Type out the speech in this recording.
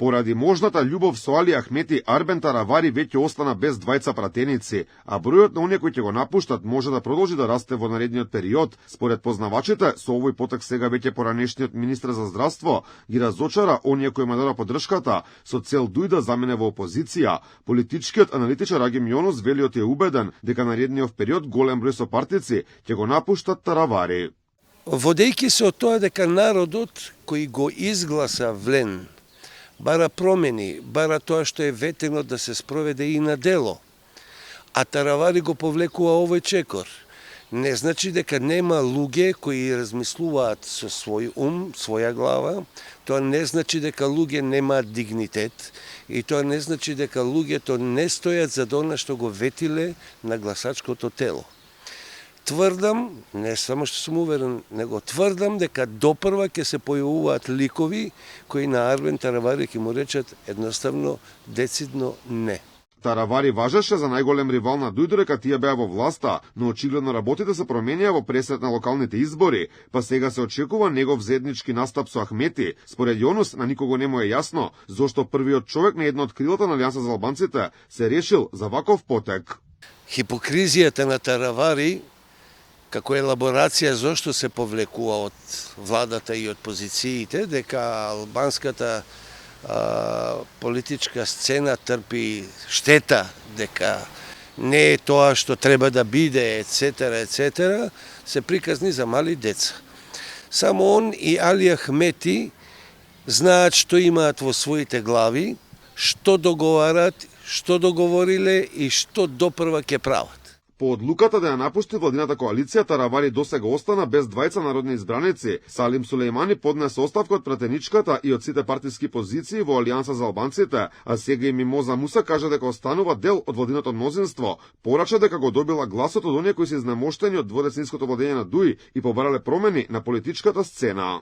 Поради можната љубов со Али Ахмети, Арбен Таравари веќе остана без двајца пратеници, а бројот на оние кои ќе го напуштат може да продолжи да расте во наредниот период. Според познавачите, со овој потек сега веќе поранешниот министр за здравство ги разочара оние кои му дадоа поддршката со цел дуј да замене во опозиција. Политичкиот аналитичар Агим Јонус велиот е убеден дека наредниот период голем број сопартици ќе го напуштат Таравари. Водејќи се од тоа дека народот кој го изгласа Влен бара промени, бара тоа што е ветено да се спроведе и на дело, а Таравари го повлекува овој чекор, не значи дека нема луѓе кои размислуваат со свој ум, своја глава, тоа не значи дека луѓе немаат дигнитет и тоа не значи дека луѓето не стојат за она што го ветиле на гласачкото тело. Тврдам, не само што сум уверен, него тврдам дека допрва ќе се појавуваат ликови кои на Арбен Таравари ќе му речат едноставно децидно не. Таравари важеше за најголем ривал на Дуј додека тие беа во власта, но очигледно работите се променија во пресет на локалните избори, па сега се очекува негов заеднички настап со Ахмети. Според Јонус, на никого не му е јасно зошто првиот човек на едно од крилата на Алијанса за албанците се решил за ваков потек. Хипокризијата на Таравари како елаборација зошто се повлекува од владата и од позициите, дека албанската политичка сцена трпи штета, дека не е тоа што треба да биде, etc., се приказни за мали деца. Само он и Али Ахмети знаат што имаат во своите глави, што договарат, што договориле и што допрва ќе прават. По одлуката да ја напусти владината коалиција, Таравари досега остана без двајца народни избраници. Салим Сулејмани поднесе оставка од пратеничката и од сите партиски позиции во Алијанса за албанците, а сега и Мимоза Муса кажа дека останува дел од владиното мнозинство. Порача дека го добила гласот од оние кои се изнемоштени од дводеснинското владење на Дуј и побарале промени на политичката сцена.